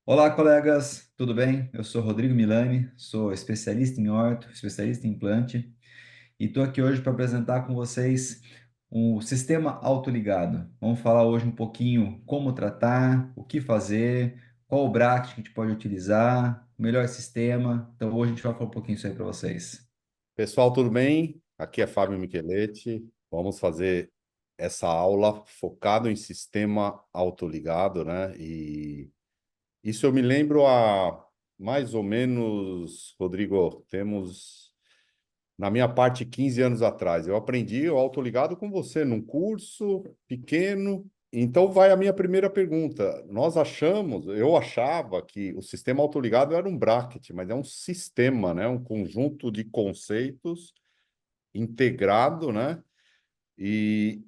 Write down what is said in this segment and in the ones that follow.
Olá, colegas, tudo bem? Eu sou Rodrigo Milani, sou especialista em orto, especialista em implante, e estou aqui hoje para apresentar com vocês o sistema autoligado. Vamos falar hoje um pouquinho como tratar, o que fazer, qual o bracket que a gente pode utilizar, o melhor sistema. Então, hoje a gente vai falar um pouquinho isso aí para vocês. Pessoal, tudo bem? Aqui é Fábio Micheletti. Vamos fazer essa aula focado em sistema autoligado, né? E isso eu me lembro há mais ou menos, Rodrigo, temos na minha parte 15 anos atrás. Eu aprendi o autoligado com você num curso pequeno. Então vai a minha primeira pergunta. Eu achava que o sistema autoligado era um bracket, mas é um sistema, né? Um conjunto de conceitos integrado, né? E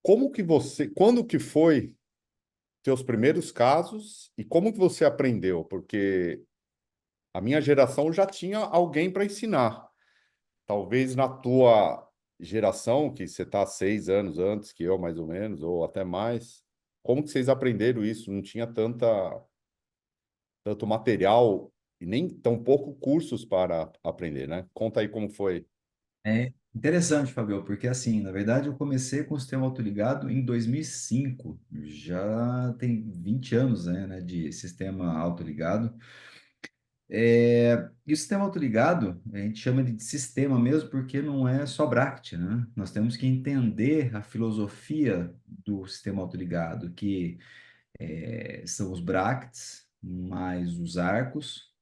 quando que foi teus primeiros casos e como que você aprendeu? Porque a minha geração já tinha alguém para ensinar. Talvez na tua geração, que você está 6 anos antes que eu, mais ou menos, ou até mais, como que vocês aprenderam isso? Não tinha tanto material e nem tão pouco cursos para aprender, né? Conta aí como foi. É interessante, Fabio, porque assim, na verdade eu comecei com o sistema autoligado em 2005, já tem 20 anos, né, de sistema autoligado. E o sistema autoligado, a gente chama ele de sistema mesmo porque não é só bracket, né? Nós temos que entender a filosofia do sistema autoligado, que são os brackets mais os arcos,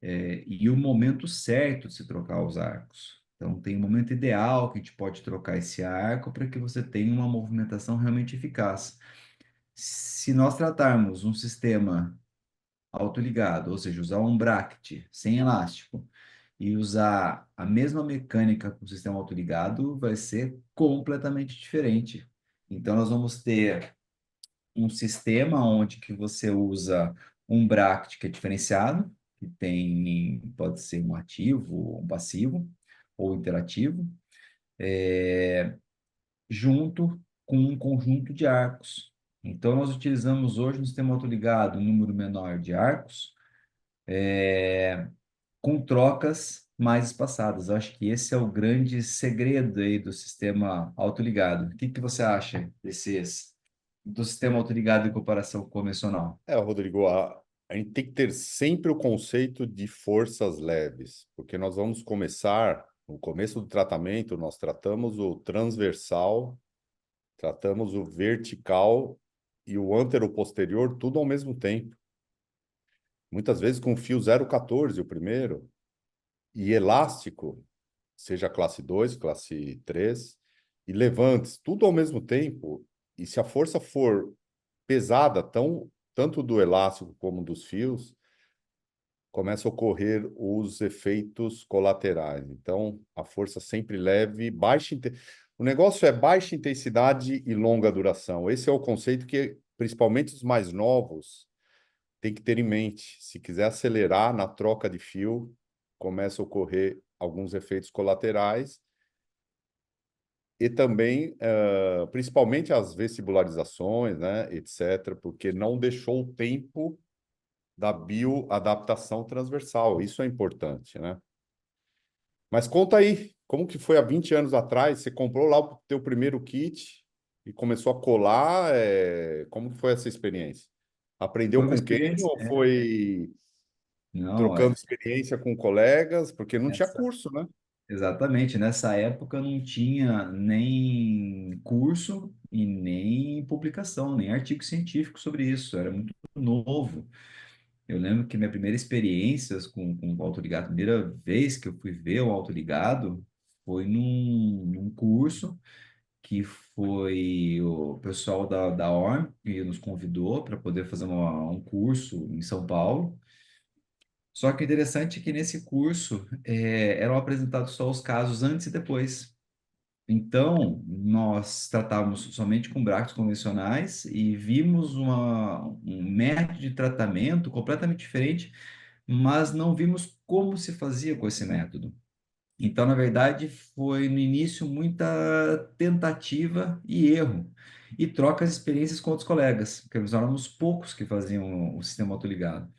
e o momento certo de se trocar os arcos. Então, tem um momento ideal que a gente pode trocar esse arco para que você tenha uma movimentação realmente eficaz. Se nós tratarmos um sistema autoligado, ou seja, usar um bracket sem elástico e usar a mesma mecânica com o sistema autoligado, vai ser completamente diferente. Então, nós vamos ter um sistema onde que você usa um bracket que é diferenciado, que tem, pode ser um ativo, um passivo ou interativo, junto com um conjunto de arcos. Então, nós utilizamos hoje no sistema autoligado um número menor de arcos, com trocas mais espaçadas. Eu acho que esse é o grande segredo aí do sistema autoligado. O que que você acha do sistema autoligado em comparação com o convencional? Rodrigo, a gente tem que ter sempre o conceito de forças leves, porque nós vamos começar, no começo do tratamento, nós tratamos o transversal, tratamos o vertical e o anteroposterior, tudo ao mesmo tempo. Muitas vezes com fio 0,14 o primeiro, e elástico, seja classe 2, classe 3, e levantes, tudo ao mesmo tempo. E se a força for pesada, tanto do elástico como dos fios, começa a ocorrer os efeitos colaterais. Então, a força sempre leve, o negócio é baixa intensidade e longa duração. Esse é o conceito que, principalmente os mais novos, tem que ter em mente. Se quiser acelerar na troca de fio, começa a ocorrer alguns efeitos colaterais e também, principalmente as vestibularizações, né, etc., porque não deixou o tempo da bioadaptação transversal. Isso é importante, né? Mas conta aí, como que foi há 20 anos atrás? Você comprou lá o teu primeiro kit e começou a colar? Como que foi essa experiência? Aprendeu Foi uma com quem experiência. ou foi Não, trocando experiência com colegas? Porque não tinha essa, curso, né? exatamente. Nessa época não tinha nem curso e nem publicação, nem artigo científico sobre isso. Era muito novo. Eu lembro que minha primeira experiência com o autoligado, a primeira vez que eu fui ver o autoligado foi num curso que foi o pessoal da ORM que nos convidou para poder fazer um curso em São Paulo. Só que o interessante é que nesse curso eram apresentados só os casos antes e depois. Então, nós tratávamos somente com bractos convencionais e vimos um método de tratamento completamente diferente, mas não vimos como se fazia com esse método. Então, na verdade, foi no início muita tentativa e erro, e troca as experiências com outros colegas, porque nós éramos poucos que faziam o sistema autoligado.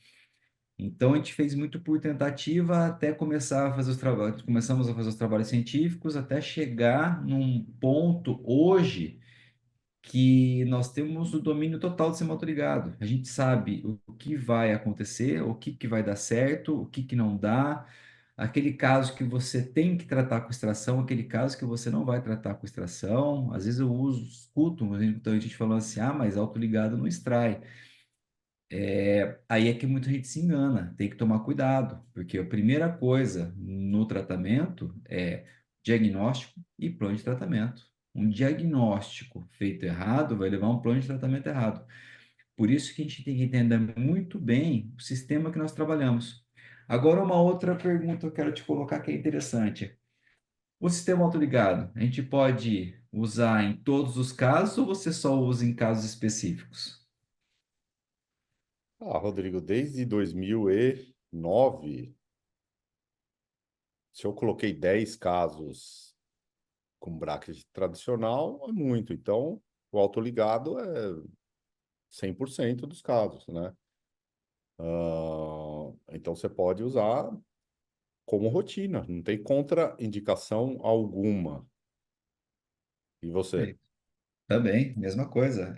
Então, a gente fez muito por tentativa até começar a fazer os trabalhos, começamos a fazer os trabalhos científicos, até chegar num ponto hoje que nós temos o domínio total do sistema autoligado. A gente sabe o que vai acontecer, o que que vai dar certo, o que que não dá, aquele caso que você tem que tratar com extração, aquele caso que você não vai tratar com extração. Às vezes eu uso, escuto, então a gente falando assim, ah, mas autoligado não extrai. Aí é que muita gente se engana, tem que tomar cuidado, porque a primeira coisa no tratamento é diagnóstico e plano de tratamento. Um diagnóstico feito errado vai levar a um plano de tratamento errado. Por isso que a gente tem que entender muito bem o sistema que nós trabalhamos. Agora, uma outra pergunta eu quero te colocar que é interessante. O sistema autoligado, a gente pode usar em todos os casos ou você só usa em casos específicos? Ah, Rodrigo, desde 2009, se eu coloquei 10 casos com bracket tradicional, é muito. Então, o autoligado é 100% dos casos, né? Então, você pode usar como rotina, não tem contraindicação alguma. E você? Perfeito. Também, mesma coisa.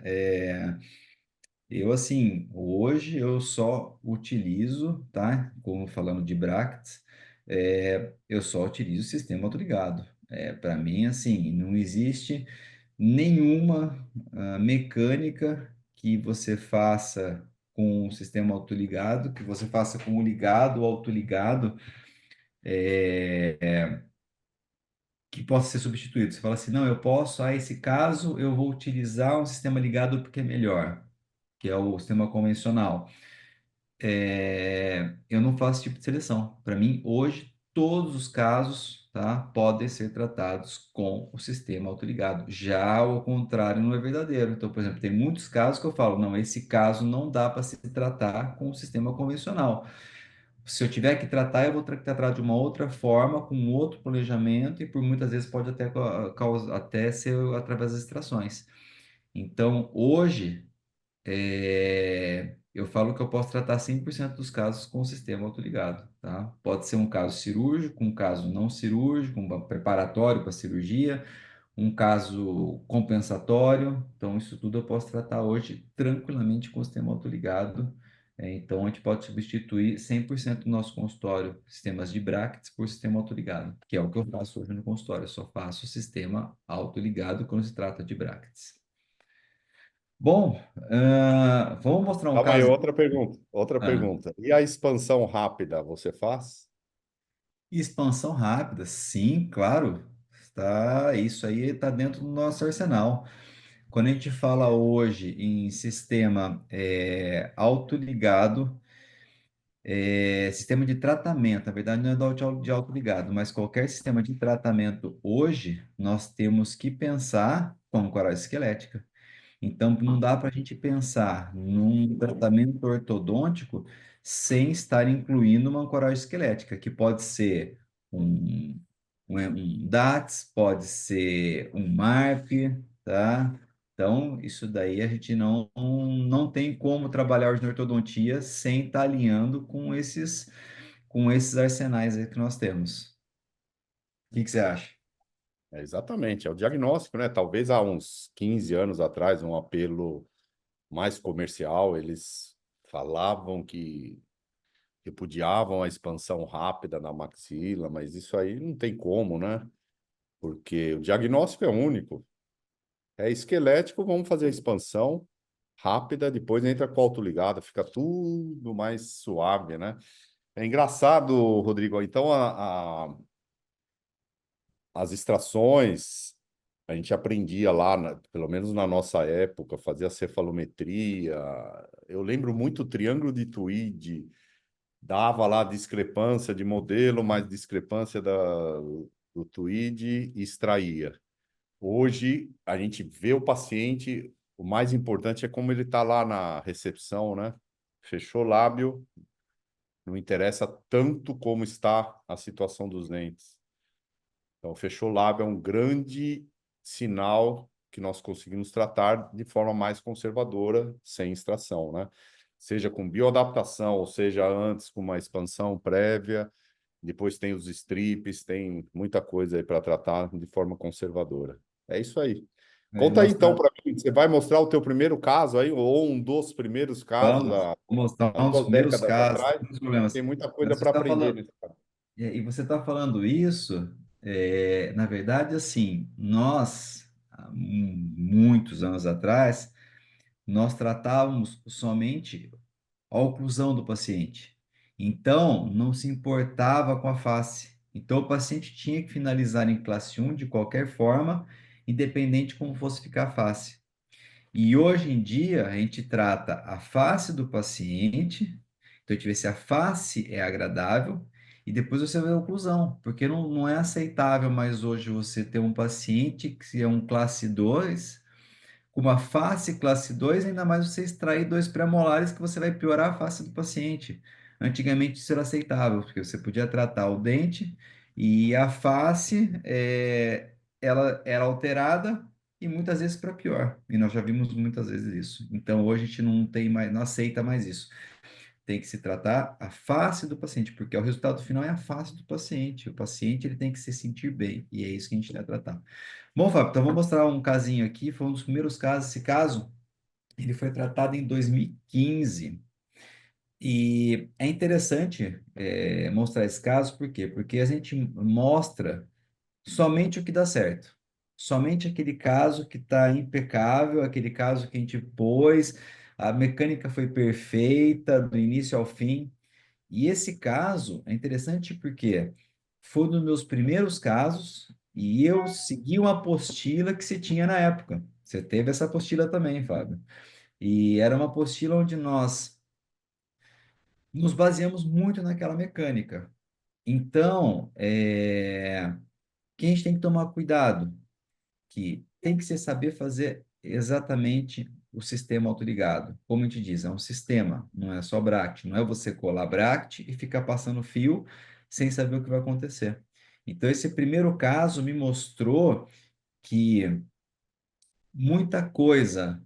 Eu, assim, hoje eu só utilizo, tá? Como falando de Bracts, eu só utilizo o sistema autoligado. Para mim, assim, não existe nenhuma mecânica que você faça com o sistema autoligado, que você faça com o ligado ou autoligado, que possa ser substituído. Você fala assim, não, eu posso, esse caso eu vou utilizar um sistema ligado porque é melhor, que é o sistema convencional. Eu não faço esse tipo de seleção. Para mim, hoje, todos os casos, tá, podem ser tratados com o sistema autoligado. Já o contrário não é verdadeiro. Então, por exemplo, tem muitos casos que eu falo, não, esse caso não dá para se tratar com o sistema convencional. Se eu tiver que tratar, eu vou tratar de uma outra forma, com outro planejamento, e por muitas vezes pode até, até ser através das extrações. Então, hoje, eu falo que eu posso tratar 100% dos casos com o sistema autoligado, tá? Pode ser um caso cirúrgico, um caso não cirúrgico, um preparatório para cirurgia, um caso compensatório. Então, isso tudo eu posso tratar hoje tranquilamente com o sistema autoligado. Então, a gente pode substituir 100% do nosso consultório, sistemas de brackets, por sistema autoligado, que é o que eu faço hoje no consultório. Eu só faço o sistema autoligado quando se trata de brackets. Bom, vamos mostrar um Calma aí, caso. outra pergunta. Outra Ah, pergunta. E a expansão rápida, você faz? expansão rápida, sim, claro. Isso aí está dentro do nosso arsenal. Quando a gente fala hoje em sistema autoligado, sistema de tratamento, na verdade não é de autoligado, mas qualquer sistema de tratamento hoje, nós temos que pensar com coração esquelética. Então, não dá para a gente pensar num tratamento ortodôntico sem estar incluindo uma ancoragem esquelética, que pode ser um, um DATS, pode ser um MARP, tá? Então, isso daí a gente não tem como trabalhar hoje na ortodontia sem estar alinhando com esses arsenais aí que nós temos. O que que você acha? É, exatamente, é o diagnóstico, né? Talvez há uns 15 anos atrás, um apelo mais comercial, eles falavam que repudiavam a expansão rápida na maxila, mas isso aí não tem como, né? Porque o diagnóstico é único. É esquelético, vamos fazer a expansão rápida, depois entra com autoligada, fica tudo mais suave, né? É engraçado, Rodrigo. Então, as extrações, a gente aprendia lá, pelo menos na nossa época, fazia cefalometria. Eu lembro muito o triângulo de Tweed, dava lá discrepância de modelo, mais discrepância do Tweed e extraía. Hoje, a gente vê o paciente, o mais importante é como ele está lá na recepção, né? Fechou o lábio, não interessa tanto como está a situação dos dentes. Então, fechou o lábio é um grande sinal que nós conseguimos tratar de forma mais conservadora, sem extração, né? Seja com bioadaptação, ou seja, antes com uma expansão prévia, depois tem os strips, tem muita coisa aí para tratar de forma conservadora. É isso aí. É, Conta aí nós então tra- para mim, você vai mostrar o teu primeiro caso aí, ou um dos primeiros casos Vamos, vou mostrar há um dos duas primeiros décadas casos, atrás? dos problemas. Tem muita coisa Mas você para está aprender falando, nesse caso. e você está falando isso, na verdade, assim, nós, há muitos anos atrás, nós tratávamos somente a oclusão do paciente. Então, não se importava com a face. Então, o paciente tinha que finalizar em classe 1 de qualquer forma, independente de como fosse ficar a face. E hoje em dia, a gente trata a face do paciente, então a gente vê se a face é agradável, e depois você vê a oclusão, porque não é aceitável mais hoje você ter um paciente que é um classe 2 com uma face classe 2, ainda mais você extrair dois pré-molares que você vai piorar a face do paciente. Antigamente isso era aceitável, porque você podia tratar o dente e a face, ela era alterada e muitas vezes para pior. E nós já vimos muitas vezes isso. Então hoje a gente não tem mais, não aceita mais isso. Tem que se tratar a face do paciente, porque o resultado final é a face do paciente. O paciente ele tem que se sentir bem, e é isso que a gente vai tratar. Bom, Fábio, então vou mostrar um casinho aqui, foi um dos primeiros casos. Esse caso, ele foi tratado em 2015. E é interessante mostrar esse caso, por quê? Porque a gente mostra somente o que dá certo. Somente aquele caso que está impecável, aquele caso que a gente pôs, a mecânica foi perfeita, do início ao fim. E esse caso é interessante porque foi um dos meus primeiros casos e eu segui uma apostila que se tinha na época. Você teve essa apostila também, Fábio. E era uma apostila onde nós nos baseamos muito naquela mecânica. Então, que a gente tem que tomar cuidado, que tem que se saber fazer exatamente o sistema autoligado. Como a gente diz, é um sistema, não é só Bract, não é você colar Bract e ficar passando fio sem saber o que vai acontecer. Então, esse primeiro caso me mostrou que muita coisa,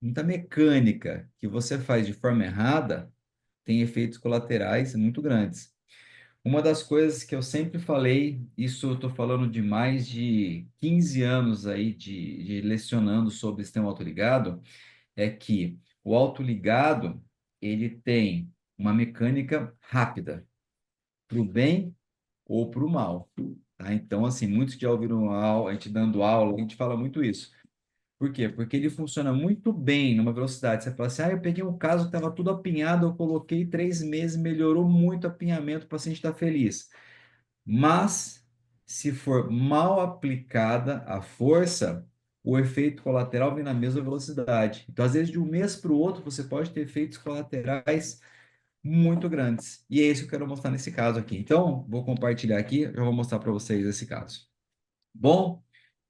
muita mecânica que você faz de forma errada tem efeitos colaterais muito grandes. Uma das coisas que eu sempre falei, isso eu estou falando de mais de 15 anos aí de lecionando sobre sistema autoligado, é que o autoligado, ele tem uma mecânica rápida, para o bem ou para o mal. Tá? Então, assim, muitos já ouviram a gente dando aula, a gente fala muito isso. Por quê? Porque ele funciona muito bem numa velocidade. Você fala assim, eu peguei um caso que estava tudo apinhado, eu coloquei 3 meses, melhorou muito o apinhamento, o paciente está feliz. Mas, se for mal aplicada a força, o efeito colateral vem na mesma velocidade. Então, às vezes, de um mês para o outro, você pode ter efeitos colaterais muito grandes. E é isso que eu quero mostrar nesse caso aqui. Então, vou compartilhar aqui, já vou mostrar para vocês esse caso. Bom,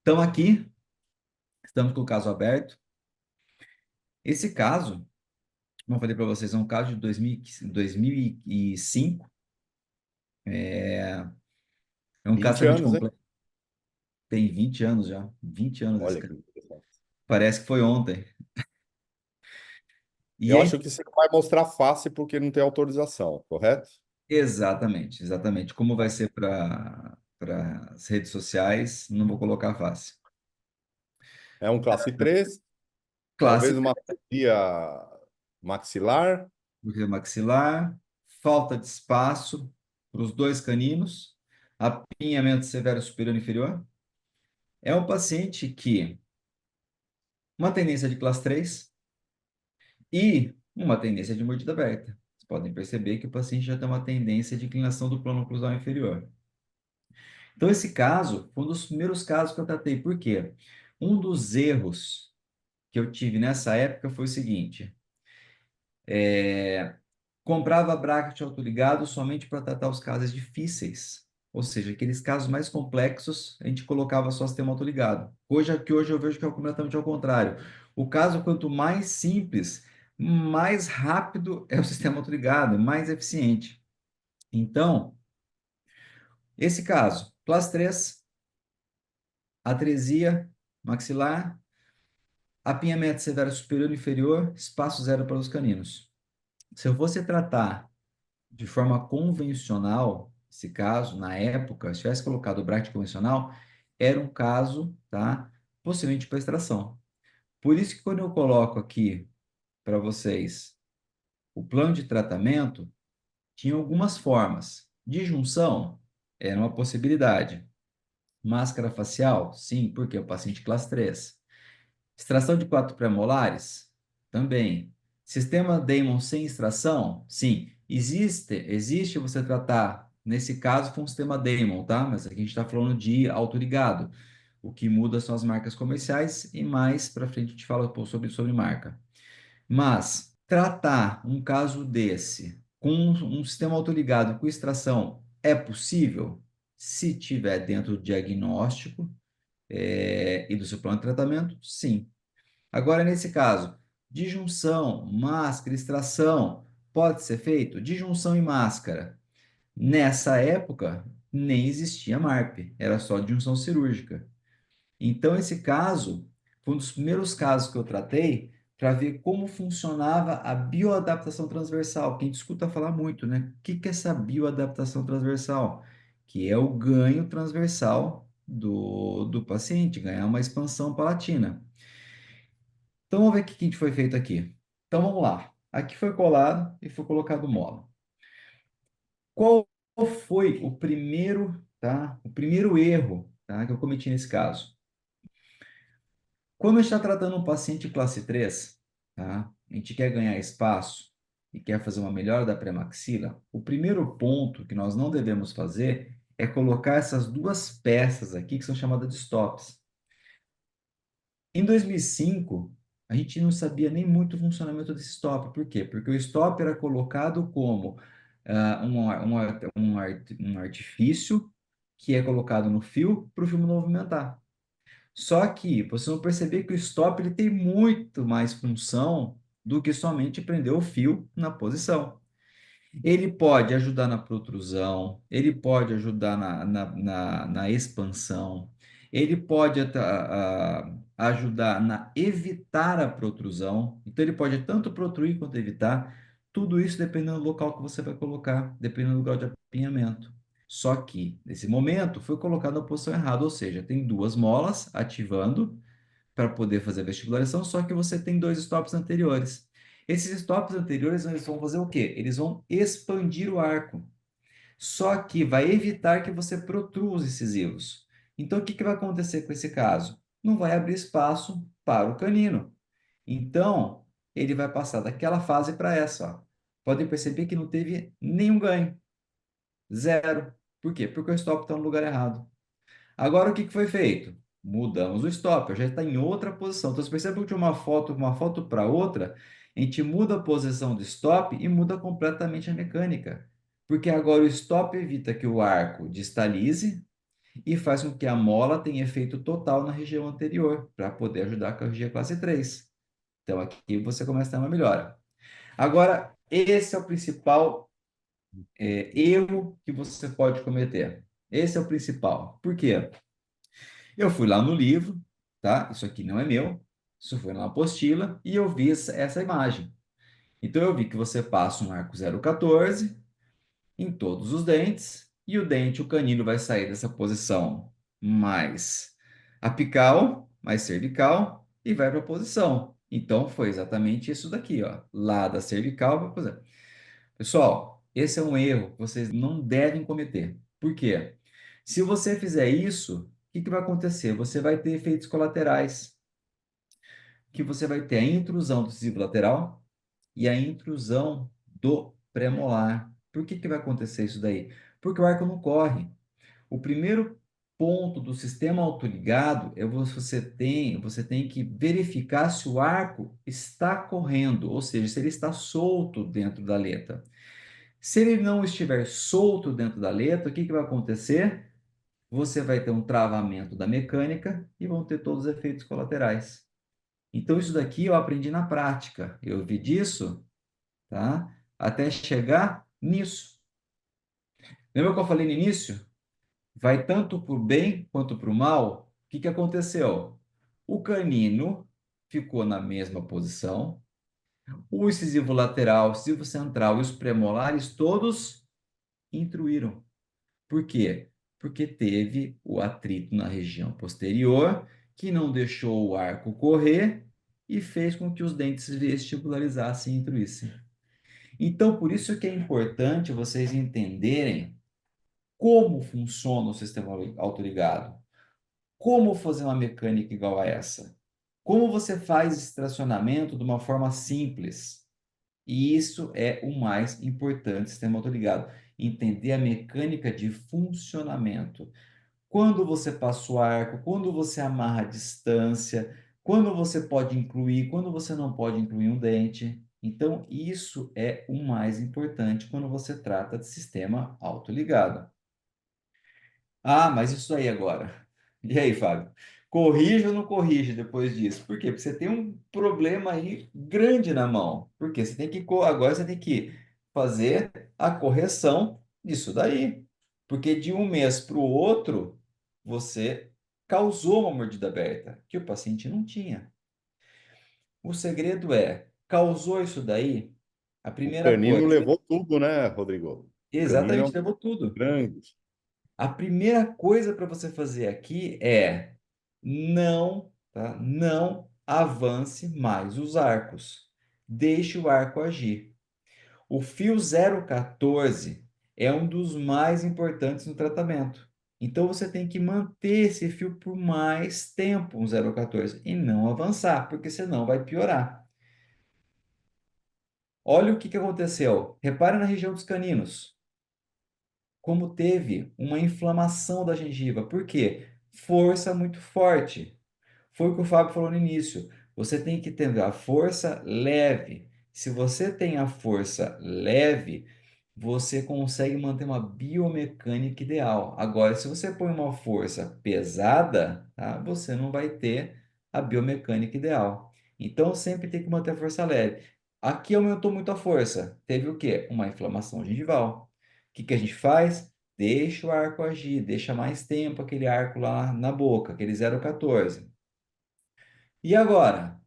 então aqui, estamos com o caso aberto. Esse caso, como eu falei para vocês, é um caso de 2005. É um caso 20 extremamente anos, hein? complexo. Tem 20 anos já. 20 anos esse Olha caso. que interessante. Parece que foi ontem. E Eu é acho que você não vai mostrar face porque não tem autorização, correto? exatamente, exatamente. Como vai ser para as redes sociais, não vou colocar fácil. É um classe 3, talvez Clássico, uma cirurgia maxilar. do maxilar, falta de espaço para os dois caninos, apinhamento severo superior e inferior. É um paciente que uma tendência de classe 3 e uma tendência de mordida aberta. Vocês podem perceber que o paciente já tem uma tendência de inclinação do plano oclusal inferior. Então, esse caso foi um dos primeiros casos que eu tratei. Por quê? Um dos erros que eu tive nessa época foi o seguinte: comprava bracket autoligado somente para tratar os casos difíceis. Ou seja, aqueles casos mais complexos, a gente colocava só sistema autoligado. Hoje eu vejo que é completamente ao contrário. O caso, quanto mais simples, mais rápido é o sistema autoligado, mais eficiente. Então, esse caso, classe 3. atresia maxilar, apinhamento severo superior e inferior, espaço zero para os caninos. Se eu fosse tratar de forma convencional, esse caso, na época, se tivesse colocado o bracket convencional, era um caso, tá? Possivelmente para extração. Por isso que quando eu coloco aqui para vocês o plano de tratamento, tinha algumas formas. De junção, era uma possibilidade. Máscara facial? Sim, porque o paciente classe 3. Extração de quatro pré-molares? Também. Sistema Damon sem extração? Sim. Existe você tratar, nesse caso, com o sistema Damon, tá? Mas aqui a gente está falando de autoligado. O que muda são as marcas comerciais e mais para frente a gente fala um pouco sobre marca. Mas tratar um caso desse com um sistema autoligado com extração é possível? Se tiver dentro do diagnóstico, e do seu plano de tratamento, sim. Agora, nesse caso, disjunção, máscara, extração, pode ser feito? Disjunção e máscara. Nessa época, nem existia MARP, era só disjunção cirúrgica. Então, esse caso foi um dos primeiros casos que eu tratei para ver como funcionava a bioadaptação transversal, que a gente escuta falar muito, né? O que que é essa bioadaptação transversal? Que é o ganho transversal do paciente, ganhar uma expansão palatina. Então, vamos ver o que que foi feito aqui. Então, vamos lá. Aqui foi colado e foi colocado mola. Qual foi o primeiro, tá? O primeiro erro, tá, que eu cometi nesse caso? Quando a gente está tratando um paciente classe 3, tá? A gente quer ganhar espaço e quer fazer uma melhora da pré-maxila, o primeiro ponto que nós não devemos fazer é colocar essas duas peças aqui que são chamadas de stops. Em 2005, a gente não sabia nem muito o funcionamento desse stop. Por quê? Porque o stop era colocado como um artifício que é colocado no fio para o fio não movimentar. Só que vocês vão perceber que o stop ele tem muito mais função do que somente prender o fio na posição. Ele pode ajudar na protrusão, ele pode ajudar na expansão, ele pode ajudar na evitar a protrusão. Então, ele pode tanto protruir quanto evitar. Tudo isso dependendo do local que você vai colocar, dependendo do grau de apinhamento. Só que, nesse momento, foi colocado na posição errada, ou seja, tem duas molas ativando para poder fazer a vestibularização, só que você tem dois stops anteriores. Esses stops anteriores, eles vão fazer o quê? Eles vão expandir o arco. Só que vai evitar que você protrua os incisivos. Então, o que que vai acontecer com esse caso? Não vai abrir espaço para o canino. Então, ele vai passar daquela fase para essa, ó. Podem perceber que não teve nenhum ganho. Zero. Por quê? Porque o stop está no lugar errado. Agora, o que que foi feito? Mudamos o stopper, já está em outra posição. Então, você percebe que de uma foto para outra, a gente muda a posição do stop e muda completamente a mecânica. Porque agora o stop evita que o arco distalize e faz com que a mola tenha efeito total na região anterior, para poder ajudar a corrigir a classe 3. Então, aqui você começa a ter uma melhora. Agora, esse é o principal erro que você pode cometer. Esse é o principal. Por quê? Eu fui lá no livro, tá? Isso aqui não é meu, isso foi na apostila e eu vi essa imagem. Então eu vi que você passa um arco 0,14 em todos os dentes e o dente, o canino vai sair dessa posição mais apical, mais cervical e vai para a posição. Então foi exatamente isso daqui, ó, lá da cervical para a posição. Pessoal, esse é um erro que vocês não devem cometer. Por quê? Se você fizer isso, o que que vai acontecer? Você vai ter efeitos colaterais, que você vai ter a intrusão do incisivo lateral e a intrusão do premolar. Por que que vai acontecer isso daí? Porque o arco não corre. O primeiro ponto do sistema autoligado é você tem que verificar se o arco está correndo, ou seja, se ele está solto dentro da aleta. Se ele não estiver solto dentro da letra, o que que vai acontecer? Você vai ter um travamento da mecânica e vão ter todos os efeitos colaterais. Então, isso daqui eu aprendi na prática. Eu vi disso, tá? Até chegar nisso. Lembra que eu falei no início? Vai tanto para o bem quanto para o mal. O que aconteceu? O canino ficou na mesma posição, o incisivo lateral, o incisivo central e os premolares todos intruíram. Por quê? Porque teve o atrito na região posterior, que não deixou o arco correr e fez com que os dentes vestibularizassem e intruíssem. Então, por isso que é importante vocês entenderem como funciona o sistema autoligado, como fazer uma mecânica igual a essa, como você faz esse tracionamento de uma forma simples. E isso é o mais importante do sistema autoligado, entender a mecânica de funcionamento. Quando você passa o arco, quando você amarra a distância, quando você pode incluir, quando você não pode incluir um dente. Então, isso é o mais importante quando você trata de sistema autoligado. Ah, mas isso aí agora. E aí, Fábio? Corrige ou não corrige depois disso? Por quê? Porque você tem um problema aí grande na mão. Porque você tem que agora você tem que fazer a correção disso daí. Porque de um mês para o outro, você causou uma mordida aberta que o paciente não tinha. O segredo é, causou isso daí? A O primeira canino coisa, levou tudo, né, Rodrigo? O canino é exatamente, um levou tudo. grande. A primeira coisa para você fazer aqui é não, tá? Não avance mais os arcos. Deixe o arco agir. O fio 014 é um dos mais importantes no tratamento. Então você tem que manter esse fio por mais tempo, um 014, e não avançar, porque senão vai piorar. Olha o que que aconteceu. Repare na região dos caninos, como teve uma inflamação da gengiva. Por quê? Força muito forte. Foi o que o Fábio falou no início. Você tem que ter a força leve. Se você tem a força leve, você consegue manter uma biomecânica ideal. Agora, se você põe uma força pesada, tá? Você não vai ter a biomecânica ideal. Então, sempre tem que manter a força leve. Aqui aumentou muito a força. Teve o quê? Uma inflamação gengival. O que que a gente faz? Deixa o arco agir, deixa mais tempo aquele arco lá na boca, aquele 0,14. E agora?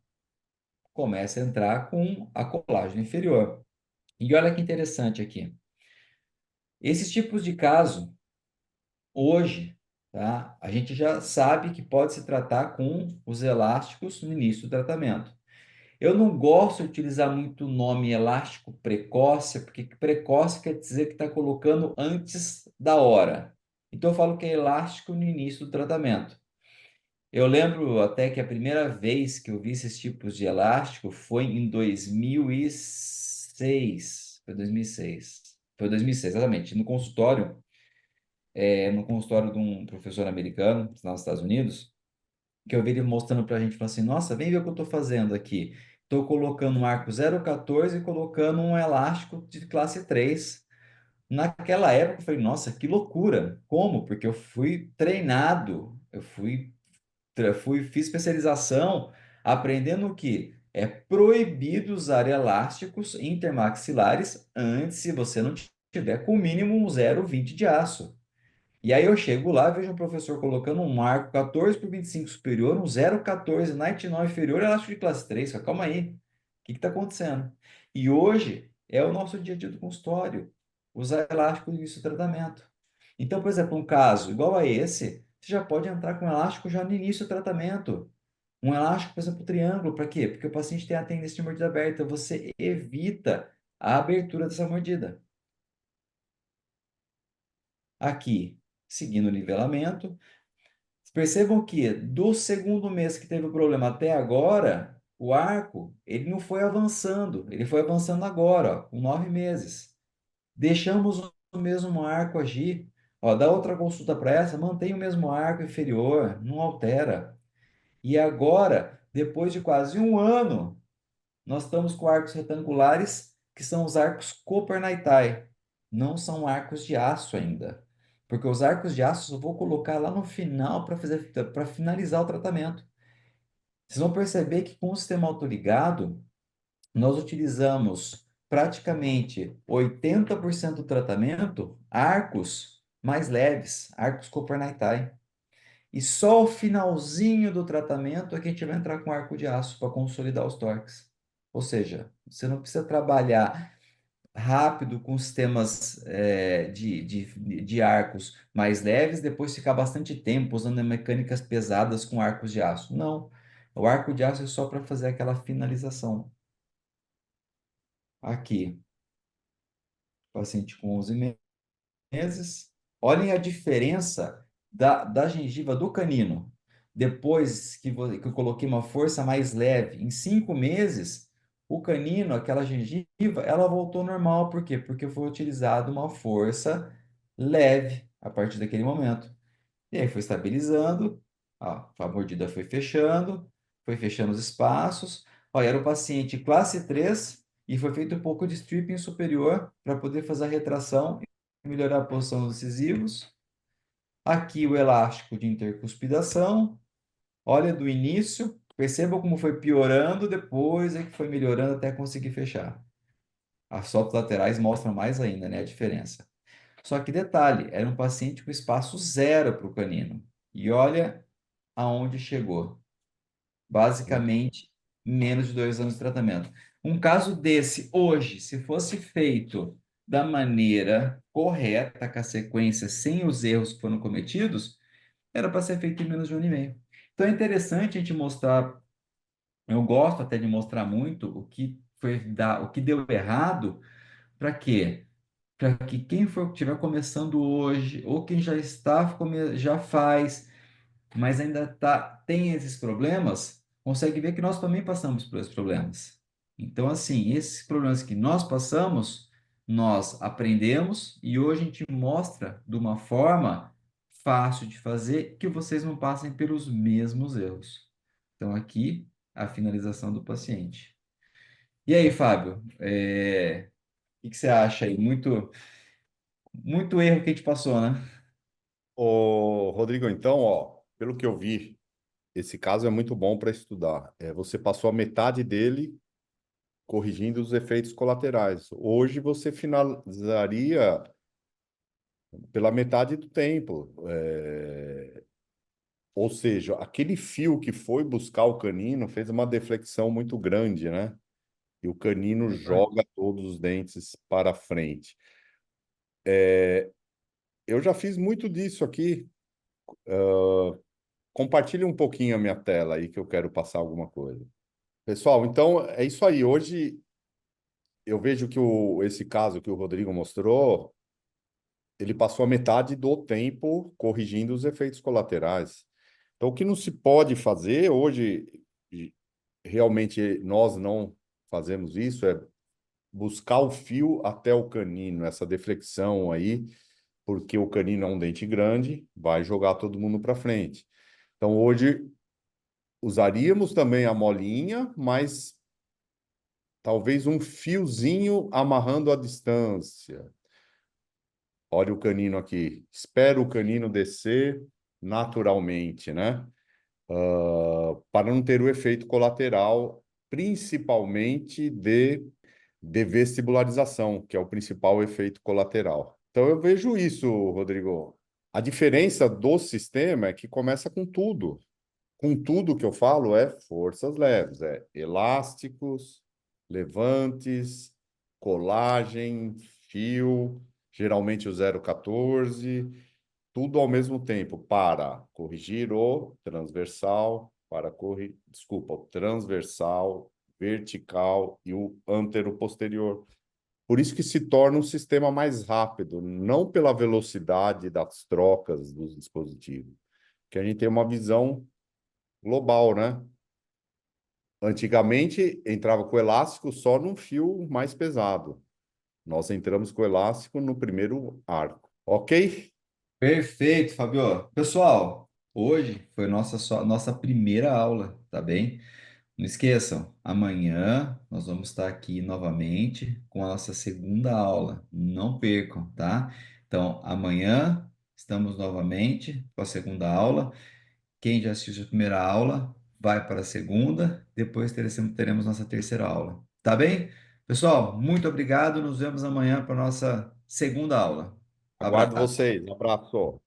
Começa a entrar com a colágeno inferior. E olha que interessante aqui. Esses tipos de caso, hoje, tá? A gente já sabe que pode se tratar com os elásticos no início do tratamento. Eu não gosto de utilizar muito o nome elástico precoce, porque precoce quer dizer que está colocando antes da hora. Então eu falo que é elástico no início do tratamento. Eu lembro até que a primeira vez que eu vi esses tipos de elástico foi em 2006. Foi 2006. Foi 2006, exatamente. No consultório de um professor americano, lá nos Estados Unidos, que eu vi ele mostrando pra gente, falando assim, nossa, vem ver o que eu tô fazendo aqui. Tô colocando um arco 0,14 e colocando um elástico de classe 3. Naquela época, eu falei, nossa, que loucura. Como? Porque eu fui treinado, fiz especialização aprendendo que é proibido usar elásticos intermaxilares antes se você não tiver com o mínimo um 0,20 de aço. E aí eu chego lá, vejo um professor colocando um marco 14 por 25 superior, um 0,14 night inferior, elástico de classe 3. Fala, calma aí, o que está acontecendo? E hoje é o nosso dia a dia do consultório, usar elástico no início do tratamento. Então, por exemplo, um caso igual a esse, você já pode entrar com elástico já no início do tratamento. Um elástico, por exemplo, triângulo, para quê? Porque o paciente tem a tendência de mordida aberta, você evita a abertura dessa mordida. Aqui, seguindo o nivelamento, percebam que do segundo mês que teve o problema até agora, o arco, ele não foi avançando, ele foi avançando agora, ó, com 9 meses. Deixamos o mesmo arco agir. Ó, dá outra consulta para essa, mantém o mesmo arco inferior, não altera. E agora, depois de quase um ano, nós estamos com arcos retangulares, que são os arcos Copernitai. Não são arcos de aço ainda. Porque os arcos de aço eu vou colocar lá no final para finalizar o tratamento. Vocês vão perceber que com o sistema autoligado, nós utilizamos praticamente 80% do tratamento arcos mais leves, arcos Copernitai. e só o finalzinho do tratamento é que a gente vai entrar com arco de aço para consolidar os torques. Ou seja, você não precisa trabalhar rápido com sistemas de arcos mais leves, depois ficar bastante tempo usando mecânicas pesadas com arcos de aço. Não, o arco de aço é só para fazer aquela finalização. Aqui, paciente com 11 meses. Olhem a diferença da gengiva do canino. Depois que eu coloquei uma força mais leve, em 5 meses, o canino, aquela gengiva, ela voltou normal. Por quê? Porque foi utilizada uma força leve a partir daquele momento. E aí foi estabilizando, a mordida foi fechando os espaços. Olha, era o paciente classe 3 e foi feito um pouco de stripping superior para poder fazer a retração e melhorar a posição dos incisivos. Aqui o elástico de intercuspidação. Olha do início, perceba como foi piorando, depois é que foi melhorando até conseguir fechar. As fotos laterais mostram mais ainda, né, a diferença. Só que detalhe, era um paciente com espaço zero para o canino. E olha aonde chegou. Basicamente, menos de 2 anos de tratamento. Um caso desse, hoje, se fosse feito da maneira correta, com a sequência, sem os erros que foram cometidos, era para ser feito em menos de 1 ano e meio. Então é interessante a gente mostrar, eu gosto até de mostrar muito o que deu errado, para quê? Para que quem for estiver começando hoje, ou quem já está, já faz, mas ainda tem esses problemas, consegue ver que nós também passamos por esses problemas. Então, assim, esses problemas que nós passamos, nós aprendemos e hoje a gente mostra de uma forma fácil de fazer que vocês não passem pelos mesmos erros. Então, aqui, a finalização do paciente. E aí, Fábio, o que você acha aí? Muito erro que a gente passou, né? Ô, Rodrigo, então, ó, pelo que eu vi, esse caso é muito bom para estudar. Você passou a metade dele corrigindo os efeitos colaterais. Hoje você finalizaria pela metade do tempo. Ou seja, aquele fio que foi buscar o canino fez uma deflexão muito grande, né? E o canino joga todos os dentes para frente. Eu já fiz muito disso aqui. Compartilhe um pouquinho a minha tela aí que eu quero passar alguma coisa. Pessoal, então é isso aí. Hoje eu vejo que esse caso que o Rodrigo mostrou, ele passou a metade do tempo corrigindo os efeitos colaterais. Então, o que não se pode fazer hoje, e realmente nós não fazemos isso, é buscar o fio até o canino, essa deflexão aí, porque o canino é um dente grande, vai jogar todo mundo para frente. Então, hoje usaríamos também a molinha, mas talvez um fiozinho amarrando a distância. Olha o canino aqui. Espera o canino descer naturalmente, né? Para não ter o efeito colateral, principalmente de vestibularização, que é o principal efeito colateral. Então, eu vejo isso, Rodrigo. A diferença do sistema é que começa com tudo. Com tudo que eu falo é forças leves, é elásticos, levantes, colagem, fio, geralmente o 0,14, tudo ao mesmo tempo para corrigir o transversal, desculpa, o transversal, vertical e o antero-posterior. Por isso que se torna um sistema mais rápido, não pela velocidade das trocas dos dispositivos, que a gente tem uma visão global, né? Antigamente entrava com elástico só num fio mais pesado. Nós entramos com elástico no primeiro arco. Ok? Perfeito, Fabio. Pessoal, hoje foi nossa primeira aula, tá bem? Não esqueçam, amanhã nós vamos estar aqui novamente com a nossa segunda aula. Não percam, tá? Então, amanhã estamos novamente com a segunda aula. Quem já assistiu a primeira aula, vai para a segunda, depois teremos nossa terceira aula. Tá bem? Pessoal, muito obrigado. Nos vemos amanhã para a nossa segunda aula. Aguardo Abraço. vocês. Um abraço.